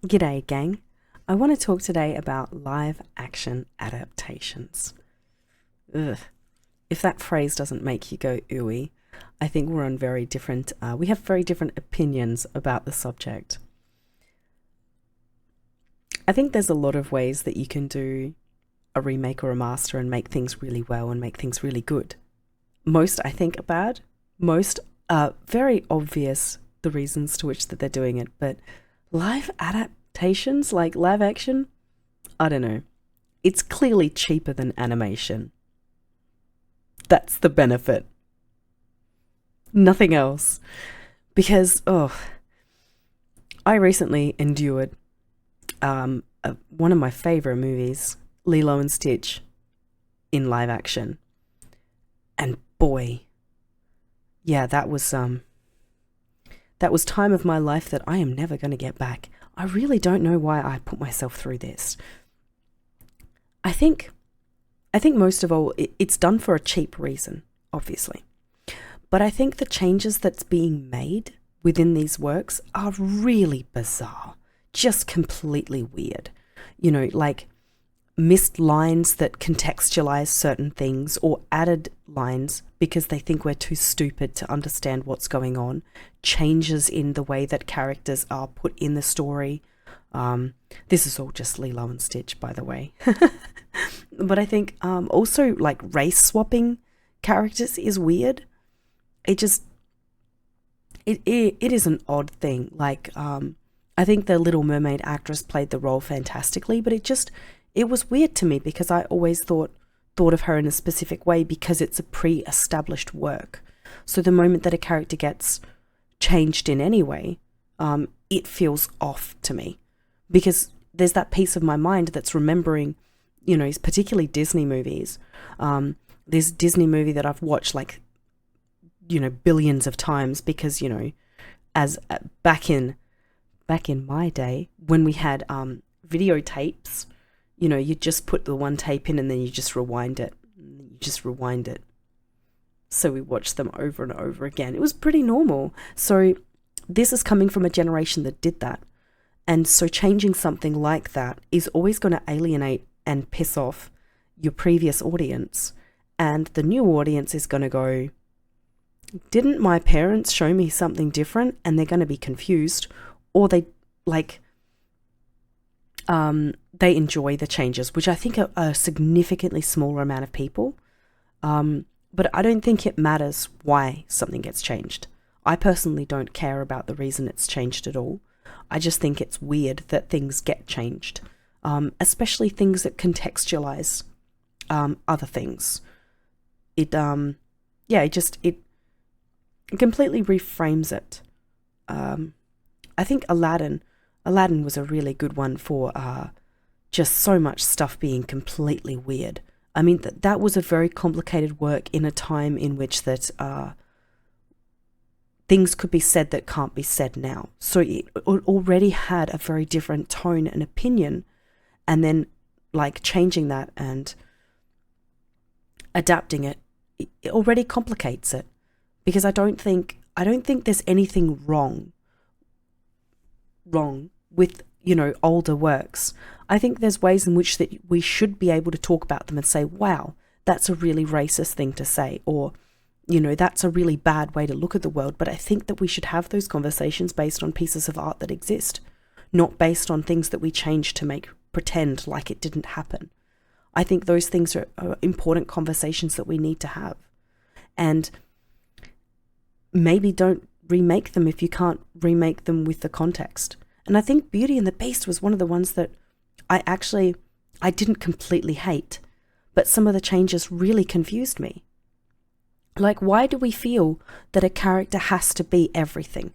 G'day, gang. I want to talk today about live action adaptations. Ugh. If that phrase doesn't make you go ooey, I think we're on very different, we have very different opinions about the subject. I think there's a lot of ways that you can do a remake or a master and make things really well and make things really good. Most, I think, are bad. Most are very obvious, the reasons to which that they're doing it, but live adaptations, like live action, I don't know. It's clearly cheaper than animation. That's the benefit. Nothing else. Because, I recently endured one of my favourite movies, Lilo and Stitch, in live action. And boy, yeah, that was time of my life that I am never going to get back. I really don't know why I put myself through this. I think most of all, it's done for a cheap reason, obviously. But I think the changes that's being made within these works are really bizarre, just completely weird. Like missed lines that contextualize certain things or added lines because they think we're too stupid to understand what's going on, changes in the way that characters are put in the story. This is all just Lilo and Stitch, by the way. But I think also like race swapping characters is weird. It is an odd thing. Like I think the Little Mermaid actress played the role fantastically, but it was weird to me because I always thought of her in a specific way because it's a pre-established work. So the moment that a character gets changed in any way, it feels off to me because there's that piece of my mind that's remembering, particularly Disney movies. This Disney movie that I've watched billions of times because, as back in my day when we had videotapes, you just put the one tape in and then you just rewind it. So we watched them over and over again. It was pretty normal. So this is coming from a generation that did that. And so changing something like that is always going to alienate and piss off your previous audience. And the new audience is going to go, didn't my parents show me something different? And they're going to be confused. Or they enjoy the changes, which I think are a significantly smaller amount of people. But I don't think it matters why something gets changed. I personally don't care about the reason it's changed at all. I just think it's weird that things get changed, especially things that contextualize other things. It completely reframes it. I think Aladdin was a really good one for just so much stuff being completely weird. I mean, that was a very complicated work in a time in which that things could be said that can't be said now. So it already had a very different tone and opinion, and then like changing that and adapting it already complicates it, because I don't think there's anything wrong with older works. I think there's ways in which that we should be able to talk about them and say, wow, that's a really racist thing to say, or that's a really bad way to look at the world. But I think that we should have those conversations based on pieces of art that exist, not based on things that we change to make pretend like it didn't happen. I think those things are important conversations that we need to have. And maybe don't remake them if you can't remake them with the context. And I think Beauty and the Beast was one of the ones that I didn't completely hate, but some of the changes really confused me. Like, why do we feel that a character has to be everything?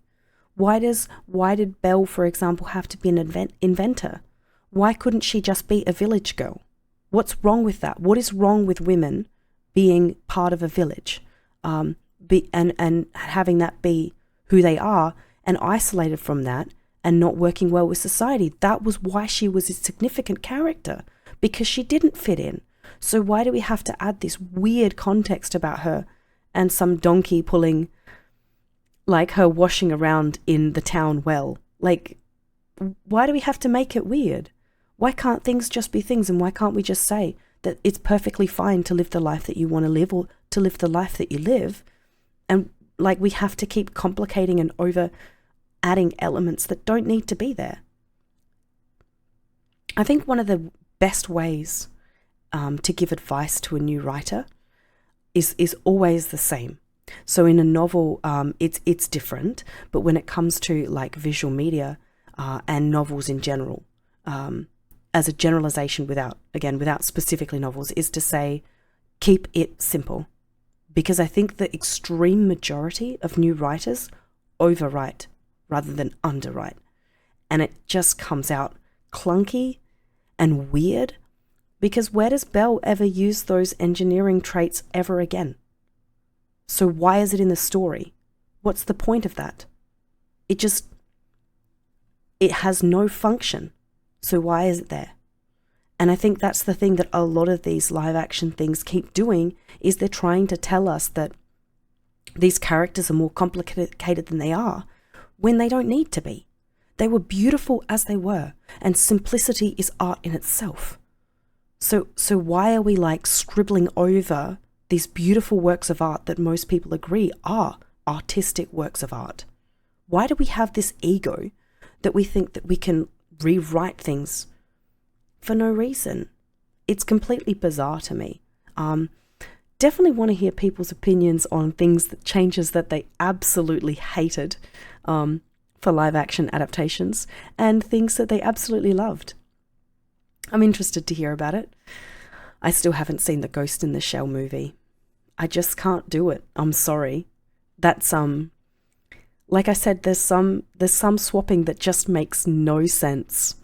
Why did Belle, for example, have to be an inventor? Why couldn't she just be a village girl? What's wrong with that? What is wrong with women being part of a village, and having that be who they are, and isolated from that, and not working well with society? That was why she was a significant character, because she didn't fit in. So why do we have to add this weird context about her and some donkey pulling, like, her washing around in the town well? Like, why do we have to make it weird? Why can't things just be things, and why can't we just say that it's perfectly fine to live the life that you want to live, or to live the life that you live? And like, we have to keep complicating and over adding elements that don't need to be there. I think one of the best ways to give advice to a new writer is always the same. So in a novel, it's different, but when it comes to like visual media and novels in general, as a generalization without specifically novels, is to say, keep it simple. Because I think the extreme majority of new writers overwrite rather than underwrite. And it just comes out clunky and weird, because where does Belle ever use those engineering traits ever again? So why is it in the story? What's the point of that? It has no function. So why is it there? And I think that's the thing that a lot of these live action things keep doing, is they're trying to tell us that these characters are more complicated than they are, when they don't need to be. They were beautiful as they were, and simplicity is art in itself. So why are we like scribbling over these beautiful works of art that most people agree are artistic works of art? Why do we have this ego that we think that we can rewrite things for no reason? It's completely bizarre to me. Definitely want to hear people's opinions on changes that they absolutely hated for live action adaptations, and things that they absolutely loved. I'm interested to hear about it. I still haven't seen the Ghost in the Shell movie. I just can't do it. I'm sorry. That's like I said, there's some swapping that just makes no sense.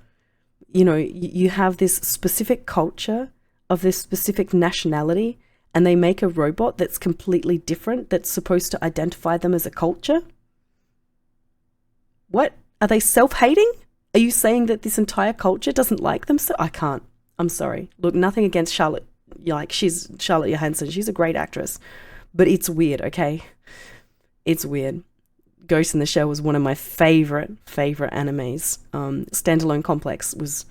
You know, you have this specific culture of this specific nationality, and they make a robot that's completely different, that's supposed to identify them as a culture. What? Are they self-hating? Are you saying that this entire culture doesn't like them? So I can't. I'm sorry. Look, nothing against Charlotte. She's Charlotte Johansson. She's a great actress. But it's weird, okay? It's weird. Ghost in the Shell was one of my favorite animes. Standalone Complex was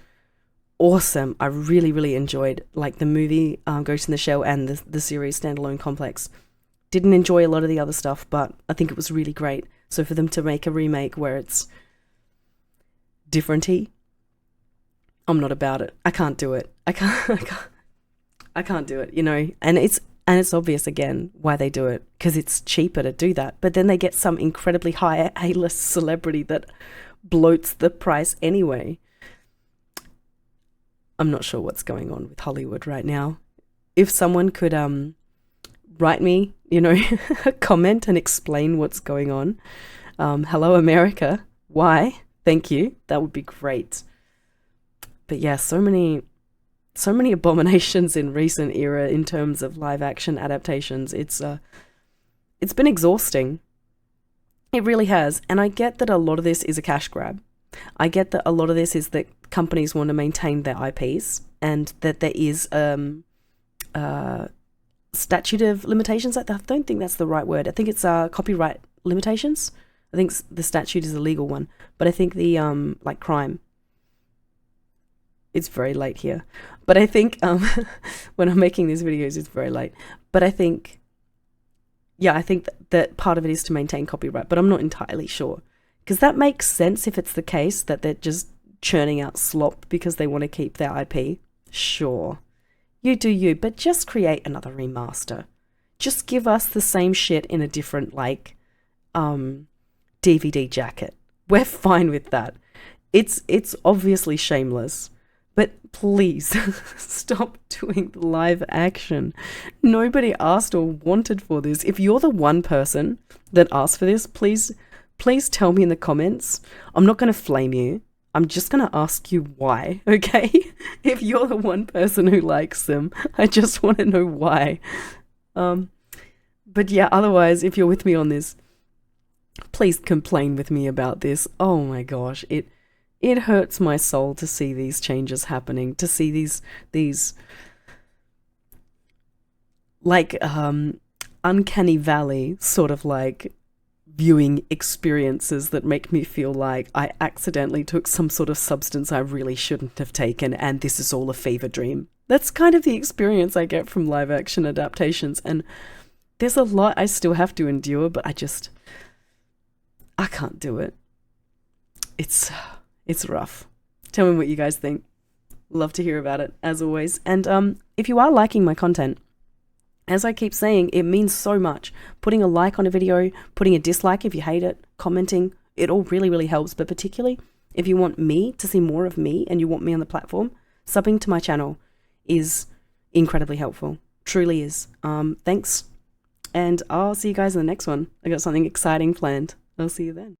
awesome. I really, really enjoyed like the movie Ghost in the Shell and the series Standalone Complex. Didn't enjoy a lot of the other stuff, but I think it was really great. So for them to make a remake where it's different-y, I'm not about it. I can't do it. I can't do it, you know. And it's obvious again why they do it, because it's cheaper to do that. But then they get some incredibly high A-list celebrity that bloats the price anyway. I'm not sure what's going on with Hollywood right now. If someone could write me, you know, a comment and explain what's going on. Hello, America. Why? Thank you. That would be great. But yeah, so many abominations in recent era in terms of live action adaptations. It's been exhausting. It really has. And I get that a lot of this is a cash grab. I get that a lot of this is that companies want to maintain their IPs, and that there is statute of limitations. I don't think that's the right word. I think it's copyright limitations. I think the statute is a legal one, but I think the like crime. It's very late here, but I think when I'm making these videos, it's very late. But I think that part of it is to maintain copyright, but I'm not entirely sure, because that makes sense if it's the case that they're just churning out slop because they want to keep their IP. Sure, you do you, but just create another remaster. Just give us the same shit in a different like DVD jacket. We're fine with that. It's obviously shameless. But please stop doing the live action. Nobody asked or wanted for this. If you're the one person that asked for this, please tell me in the comments. I'm not going to flame you. I'm just going to ask you why, okay? If you're the one person who likes them, I just want to know why. But yeah, otherwise, if you're with me on this, please complain with me about this. Oh my gosh, it hurts my soul to see these changes happening, to see these like uncanny valley sort of like viewing experiences that make me feel like I accidentally took some sort of substance I really shouldn't have taken, and this is all a fever dream. That's kind of the experience I get from live action adaptations, and there's a lot I still have to endure, but I can't do it. It's rough. Tell me what you guys think. Love to hear about it, as always. And if you are liking my content, as I keep saying, it means so much. Putting a like on a video, putting a dislike if you hate it, commenting, it all really, really helps. But particularly if you want me to see more of me and you want me on the platform, subbing to my channel is incredibly helpful. Truly is. Thanks. And I'll see you guys in the next one. I got something exciting planned. I'll see you then.